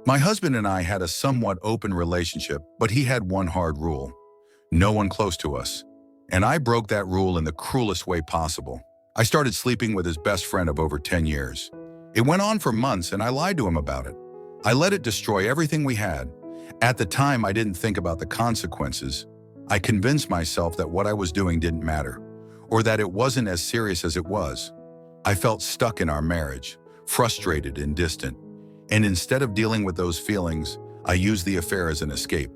My husband and I had a somewhat open relationship, but he had one hard rule: no one close to us. And I broke that rule in the cruelest way possible. I started sleeping with his best friend of over 10 years. It went on for months, and I lied to him about it. I let it destroy everything we had. At the time, I didn't think about the consequences. I convinced myself that what I was doing didn't matter, or that it wasn't as serious as it was. I felt stuck in our marriage, frustrated and distant. And instead of dealing with those feelings, I used the affair as an escape.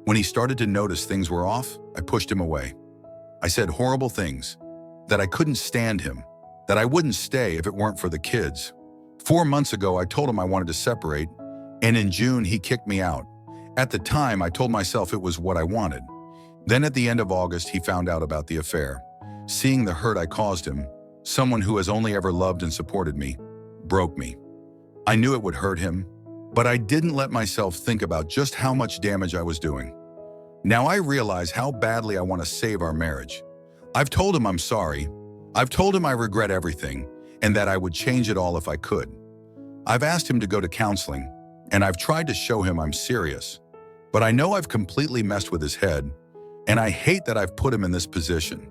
When he started to notice things were off, I pushed him away. I said horrible things, that I couldn't stand him, that I wouldn't stay if it weren't for the kids. 4 months ago, I told him I wanted to separate, and in June, he kicked me out. At the time, I told myself it was what I wanted. Then at the end of August, he found out about the affair. Seeing the hurt I caused him, someone who has only ever loved and supported me, broke me. I knew it would hurt him, but I didn't let myself think about just how much damage I was doing. Now I realize how badly I want to save our marriage. I've told him I'm sorry. I've told him I regret everything and that I would change it all if I could. I've asked him to go to counseling, and I've tried to show him I'm serious. But I know I've completely messed with his head, and I hate that I've put him in this position.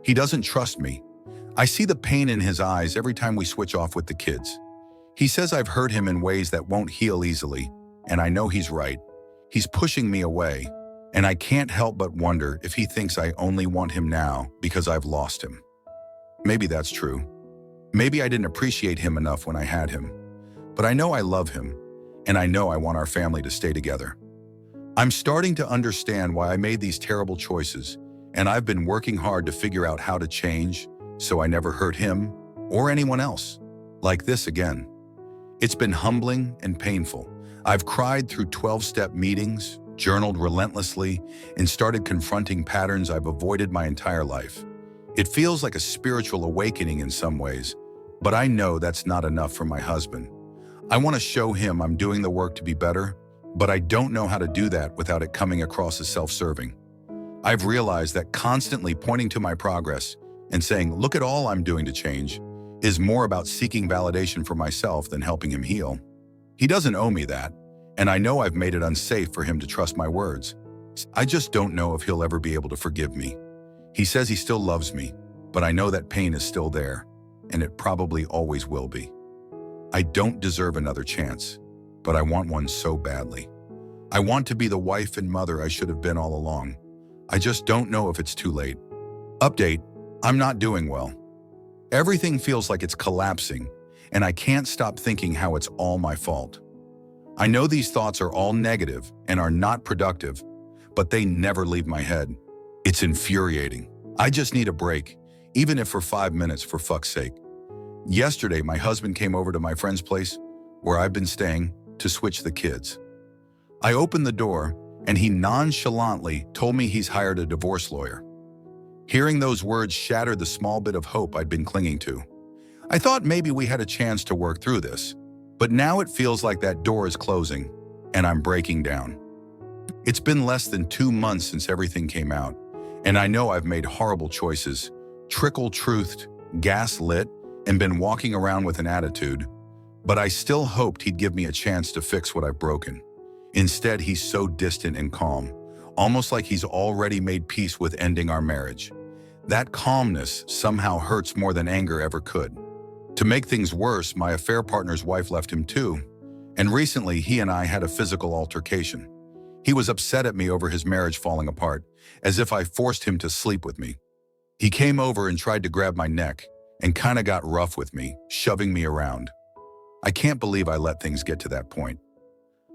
He doesn't trust me. I see the pain in his eyes every time we switch off with the kids. He says I've hurt him in ways that won't heal easily, and I know he's right. He's pushing me away. And I can't help but wonder if he thinks I only want him now because I've lost him. Maybe that's true. Maybe I didn't appreciate him enough when I had him. But I know I love him, and I know I want our family to stay together. I'm starting to understand why I made these terrible choices, and I've been working hard to figure out how to change so I never hurt him or anyone else like this again. It's been humbling and painful. I've cried through 12-step meetings, journaled relentlessly, and started confronting patterns I've avoided my entire life. It feels like a spiritual awakening in some ways, but I know that's not enough for my husband. I want to show him I'm doing the work to be better, but I don't know how to do that without it coming across as self-serving. I've realized that constantly pointing to my progress and saying, look at all I'm doing to change, is more about seeking validation for myself than helping him heal. He doesn't owe me that. And I know I've made it unsafe for him to trust my words. I just don't know if he'll ever be able to forgive me. He says he still loves me, but I know that pain is still there, and it probably always will be. I don't deserve another chance, but I want one so badly. I want to be the wife and mother I should have been all along. I just don't know if it's too late. Update: I'm not doing well. Everything feels like it's collapsing, and I can't stop thinking how it's all my fault. I know these thoughts are all negative and are not productive, but they never leave my head. It's infuriating. I just need a break, even if for 5 minutes, for fuck's sake. Yesterday, my husband came over to my friend's place, where I've been staying, to switch the kids. I opened the door, and he nonchalantly told me he's hired a divorce lawyer. Hearing those words shattered the small bit of hope I'd been clinging to. I thought maybe we had a chance to work through this. But now it feels like that door is closing, and I'm breaking down. It's been less than 2 months since everything came out, and I know I've made horrible choices, trickle-truthed, gas-lit, and been walking around with an attitude, but I still hoped he'd give me a chance to fix what I've broken. Instead, he's so distant and calm, almost like he's already made peace with ending our marriage. That calmness somehow hurts more than anger ever could. To make things worse, my affair partner's wife left him too, and recently he and I had a physical altercation. He was upset at me over his marriage falling apart, as if I forced him to sleep with me. He came over and tried to grab my neck, and kinda got rough with me, shoving me around. I can't believe I let things get to that point.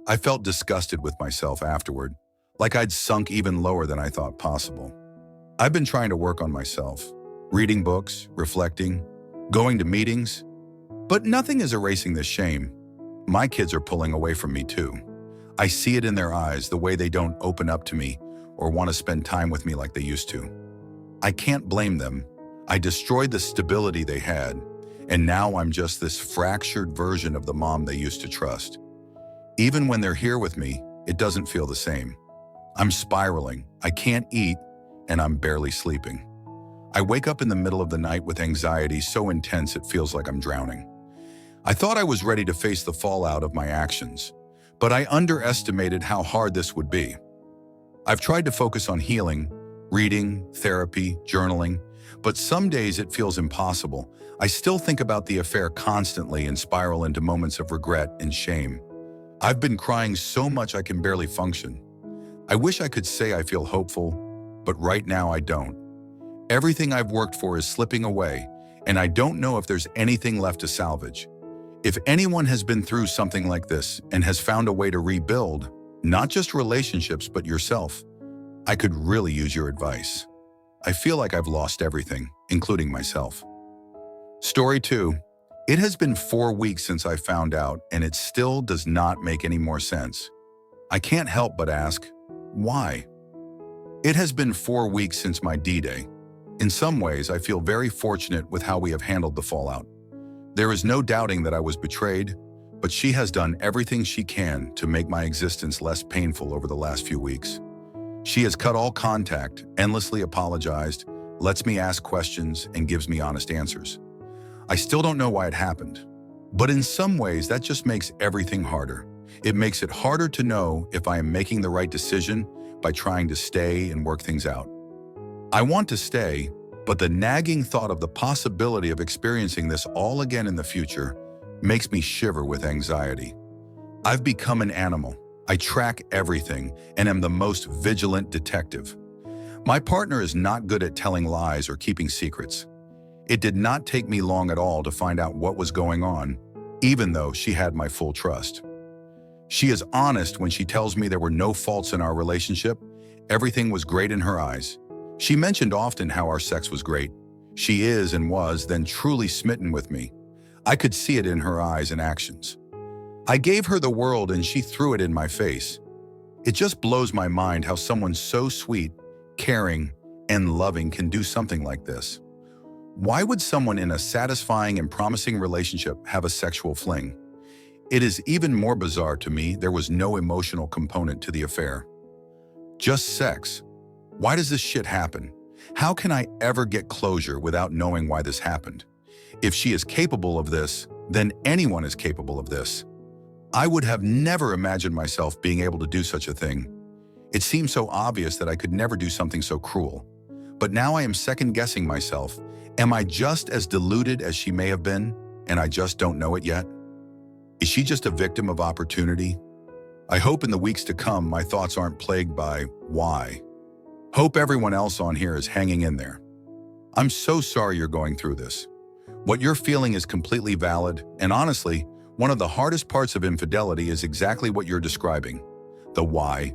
I felt disgusted with myself afterward, like I'd sunk even lower than I thought possible. I've been trying to work on myself, reading books, reflecting, going to meetings, but nothing is erasing this shame. My kids are pulling away from me too. I see it in their eyes, the way they don't open up to me or want to spend time with me like they used to. I can't blame them. I destroyed the stability they had, and now I'm just this fractured version of the mom they used to trust. Even when they're here with me, it doesn't feel the same. I'm spiraling, I can't eat, and I'm barely sleeping. I wake up in the middle of the night with anxiety so intense it feels like I'm drowning. I thought I was ready to face the fallout of my actions, but I underestimated how hard this would be. I've tried to focus on healing, reading, therapy, journaling, but some days it feels impossible. I still think about the affair constantly and spiral into moments of regret and shame. I've been crying so much I can barely function. I wish I could say I feel hopeful, but right now I don't. Everything I've worked for is slipping away, and I don't know if there's anything left to salvage. If anyone has been through something like this and has found a way to rebuild, not just relationships but yourself, I could really use your advice. I feel like I've lost everything, including myself. Story 2. It has been 4 weeks since I found out, and it still does not make any more sense. I can't help but ask, why? It has been 4 weeks since my D-Day. In some ways, I feel very fortunate with how we have handled the fallout. There is no doubting that I was betrayed, but she has done everything she can to make my existence less painful over the last few weeks. She has cut all contact, endlessly apologized, lets me ask questions, and gives me honest answers. I still don't know why it happened, but in some ways that just makes everything harder. It makes it harder to know if I am making the right decision by trying to stay and work things out. I want to stay, but the nagging thought of the possibility of experiencing this all again in the future makes me shiver with anxiety. I've become an animal. I track everything and am the most vigilant detective. My partner is not good at telling lies or keeping secrets. It did not take me long at all to find out what was going on, even though she had my full trust. She is honest when she tells me there were no faults in our relationship. Everything was great in her eyes. She mentioned often how our sex was great. She is and was then truly smitten with me. I could see it in her eyes and actions. I gave her the world and she threw it in my face. It just blows my mind how someone so sweet, caring, and loving can do something like this. Why would someone in a satisfying and promising relationship have a sexual fling? It is even more bizarre to me there was no emotional component to the affair. Just sex. Why does this shit happen? How can I ever get closure without knowing why this happened? If she is capable of this, then anyone is capable of this. I would have never imagined myself being able to do such a thing. It seemed so obvious that I could never do something so cruel. But now I am second-guessing myself. Am I just as deluded as she may have been, and I just don't know it yet? Is she just a victim of opportunity? I hope in the weeks to come my thoughts aren't plagued by why. Hope everyone else on here is hanging in there. I'm so sorry you're going through this. What you're feeling is completely valid, and honestly, one of the hardest parts of infidelity is exactly what you're describing. The why.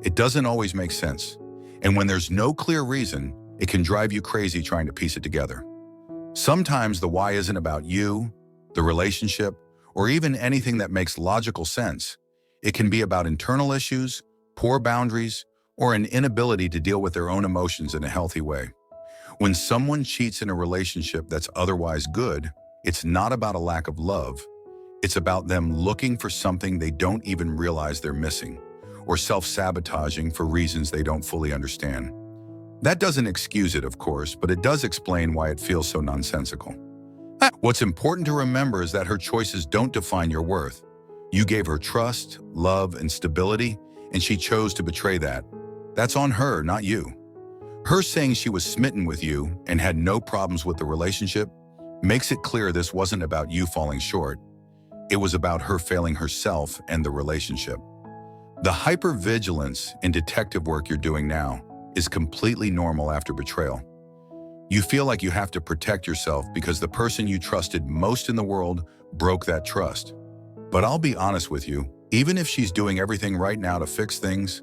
It doesn't always make sense. And when there's no clear reason, it can drive you crazy trying to piece it together. Sometimes the why isn't about you, the relationship, or even anything that makes logical sense. It can be about internal issues, poor boundaries, or an inability to deal with their own emotions in a healthy way. When someone cheats in a relationship that's otherwise good, it's not about a lack of love. It's about them looking for something they don't even realize they're missing, or self-sabotaging for reasons they don't fully understand. That doesn't excuse it, of course, but it does explain why it feels so nonsensical. What's important to remember is that her choices don't define your worth. You gave her trust, love, and stability, and she chose to betray that. That's on her, not you. Her saying she was smitten with you and had no problems with the relationship makes it clear this wasn't about you falling short. It was about her failing herself and the relationship. The hypervigilance and detective work you're doing now is completely normal after betrayal. You feel like you have to protect yourself because the person you trusted most in the world broke that trust. But I'll be honest with you, even if she's doing everything right now to fix things,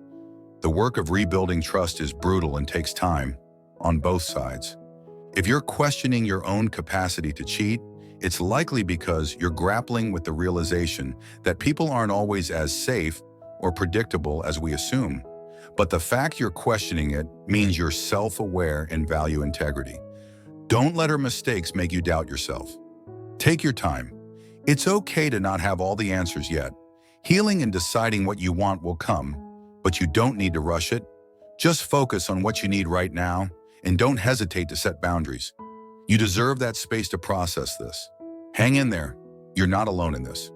the work of rebuilding trust is brutal and takes time on both sides. If you're questioning your own capacity to cheat, it's likely because you're grappling with the realization that people aren't always as safe or predictable as we assume. But the fact you're questioning it means you're self-aware and value integrity. Don't let her mistakes make you doubt yourself. Take your time. It's okay to not have all the answers yet. Healing and deciding what you want will come, but you don't need to rush it. Just focus on what you need right now and don't hesitate to set boundaries. You deserve that space to process this. Hang in there. You're not alone in this.